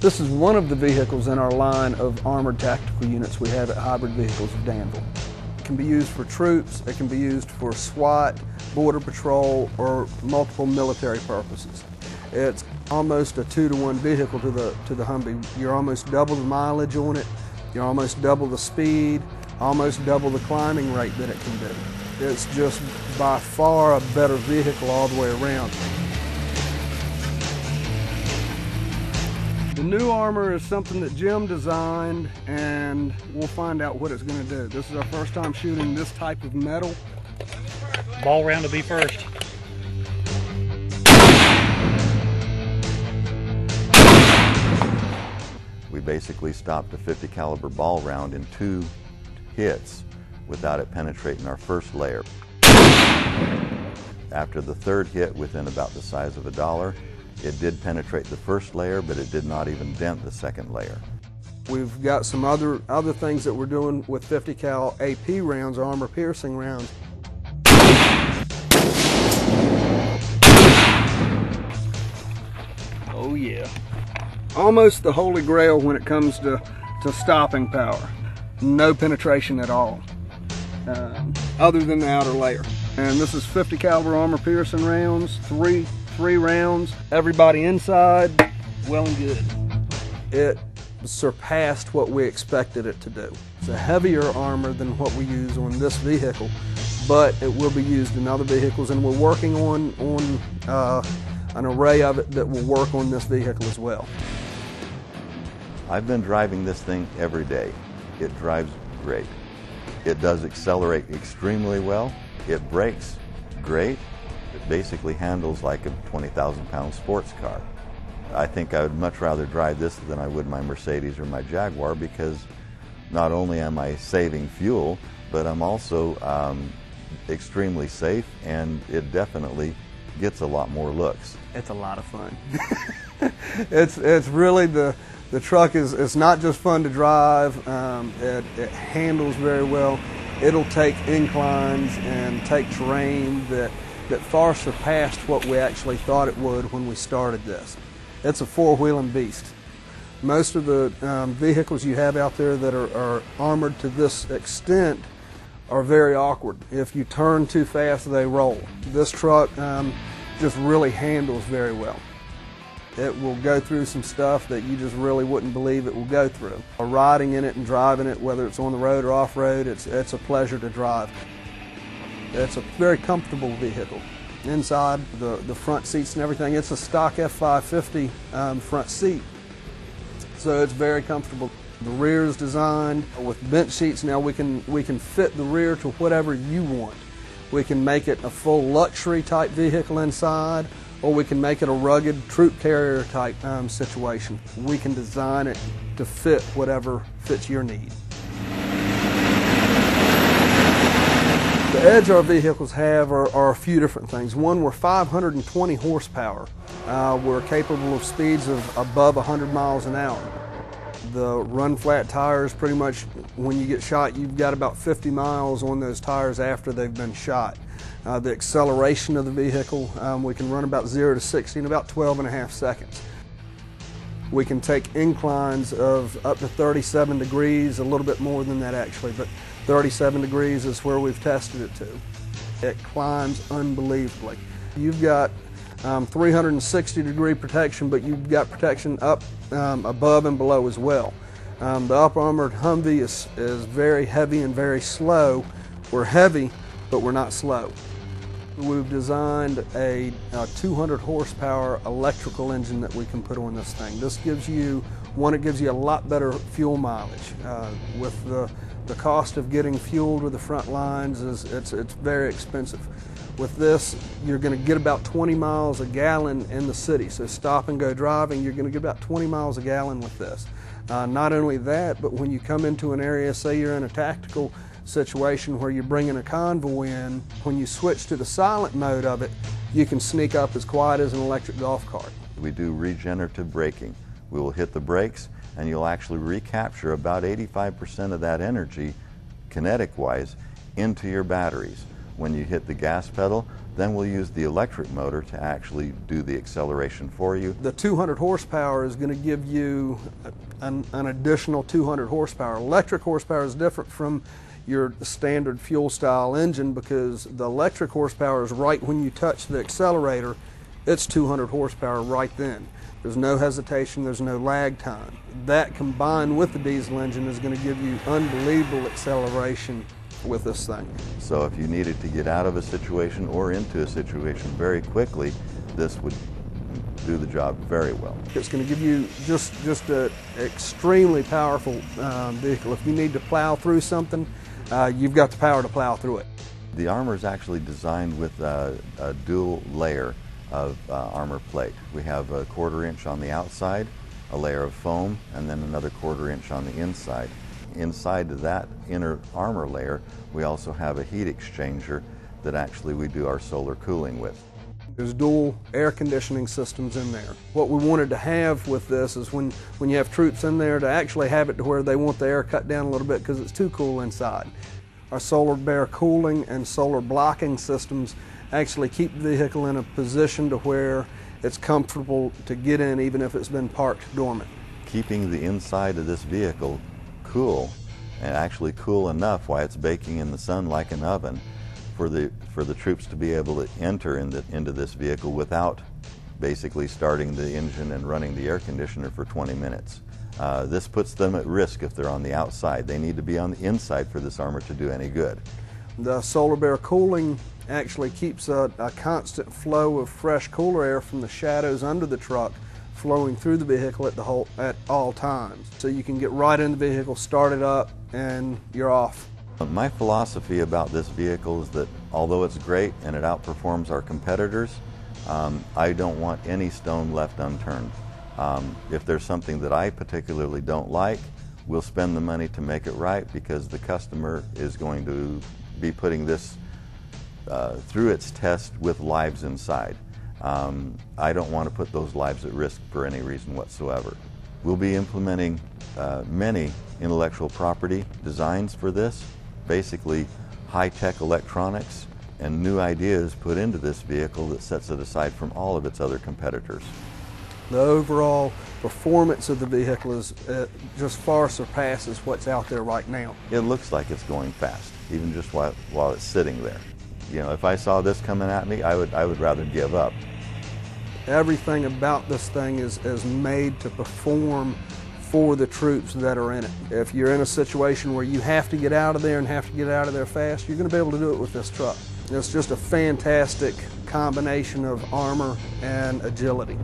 This is one of the vehicles in our line of armored tactical units we have at Hybrid Vehicles of Danville. It can be used for troops, it can be used for SWAT, Border Patrol, or multiple military purposes. It's almost a 2-to-1 vehicle to the Humvee. You're almost double the mileage on it, you're almost double the speed, almost double the climbing rate that it can do. It's just by far a better vehicle all the way around. The new armor is something that Jim designed, and we'll find out what it's going to do. This is our first time shooting this type of metal. Ball round to be first. We basically stopped a 50 caliber ball round in 2 hits without it penetrating our first layer. After the third hit, within about the size of $1, it did penetrate the first layer, but it did not even dent the second layer. We've got some other things that we're doing with 50 cal AP rounds, armor piercing rounds. Oh yeah. Almost the holy grail when it comes to stopping power. No penetration at all, other than the outer layer. And this is 50 caliber armor piercing rounds, three rounds. Everybody inside, well and good. It surpassed what we expected it to do. It's a heavier armor than what we use on this vehicle, but it will be used in other vehicles, and we're working on an array of it that will work on this vehicle as well. I've been driving this thing every day. It drives great. It does accelerate extremely well. It brakes great. It basically handles like a 20,000-pound sports car. I think I would much rather drive this than I would my Mercedes or my Jaguar, because not only am I saving fuel, but I'm also extremely safe, and it definitely gets a lot more looks. It's a lot of fun. It's really the truck is, it's not just fun to drive, it handles very well. It'll take inclines and take terrain that far surpassed what we actually thought it would when we started this. It's a four-wheeling beast. Most of the vehicles you have out there that are armored to this extent are very awkward. If you turn too fast, they roll. This truck just really handles very well. It will go through some stuff that you just really wouldn't believe it will go through. Riding in it and driving it, whether it's on the road or off-road, it's a pleasure to drive. It's a very comfortable vehicle. Inside, the front seats and everything, it's a stock F550 front seat, so it's very comfortable. The rear is designed with bench seats. Now we can fit the rear to whatever you want. We can make it a full luxury type vehicle inside, or we can make it a rugged troop carrier type situation. We can design it to fit whatever fits your need. The edge our vehicles have are a few different things. One, we're 520 horsepower. We're capable of speeds of above 100 miles an hour. The run flat tires, pretty much when you get shot, you've got about 50 miles on those tires after they've been shot. The acceleration of the vehicle, we can run about 0 to 60 in about 12.5 seconds. We can take inclines of up to 37 degrees, a little bit more than that actually, but 37 degrees is where we've tested it to. It climbs unbelievably. You've got 360-degree protection, but you've got protection up above and below as well. The up-armored Humvee is very heavy and very slow. We're heavy, but we're not slow. We've designed a 200 horsepower electrical engine that we can put on this thing. This gives you, it gives you a lot better fuel mileage. With the cost of getting fuel to the front lines, it's very expensive. With this, you're going to get about 20 miles a gallon in the city. So stop and go driving, you're going to get about 20 miles a gallon with this. Not only that, but when you come into an area, say you're in a tactical situation where you're bringing a convoy in, when you switch to the silent mode of it, you can sneak up as quiet as an electric golf cart. We do regenerative braking. We will hit the brakes, and you'll actually recapture about 85% of that energy, kinetic-wise, into your batteries. When you hit the gas pedal, Then we'll use the electric motor to actually do the acceleration for you. The 200 horsepower is going to give you an additional 200 horsepower. Electric horsepower is different from your standard fuel style engine because the electric horsepower is right when you touch the accelerator, it's 200 horsepower right then. There's no hesitation, there's no lag time. That combined with the diesel engine is going to give you unbelievable acceleration with this thing. So if you needed to get out of a situation or into a situation very quickly, this would do the job very well. It's going to give you just an extremely powerful vehicle. If you need to plow through something, you've got the power to plow through it. The armor is actually designed with a dual layer of armor plate. We have a 1/4 inch on the outside, a layer of foam, and then another 1/4 inch on the inside. Inside that inner armor layer, we also have a heat exchanger that actually we do our solar cooling with. There's dual air conditioning systems in there. What we wanted to have with this is when you have troops in there to actually have it to where they want the air cut down a little bit because it's too cool inside. Our solar bear cooling and solar blocking systems actually keep the vehicle in a position to where it's comfortable to get in even if it's been parked dormant. Keeping the inside of this vehicle cool, and actually cool enough while it's baking in the sun like an oven, for the troops to be able to enter into this vehicle without basically starting the engine and running the air conditioner for 20 minutes. This puts them at risk if they're on the outside. They need to be on the inside for this armor to do any good. The solar bear cooling actually keeps a constant flow of fresh cooler air from the shadows under the truck flowing through the vehicle at all times. So you can get right in the vehicle, start it up, and you're off. My philosophy about this vehicle is that although it's great and it outperforms our competitors, I don't want any stone left unturned. If there's something that I particularly don't like, we'll spend the money to make it right because the customer is going to be putting this through its test with lives inside. I don't want to put those lives at risk for any reason whatsoever. We'll be implementing many intellectual property designs for this, basically high-tech electronics and new ideas put into this vehicle that sets it aside from all of its other competitors. The overall performance of the vehicle is just far surpasses what's out there right now. It looks like it's going fast, even just while it's sitting there. You know, if I saw this coming at me, I would rather give up. Everything about this thing is made to perform for the troops that are in it. If you're in a situation where you have to get out of there and have to get out of there fast, you're going to be able to do it with this truck. It's just a fantastic combination of armor and agility.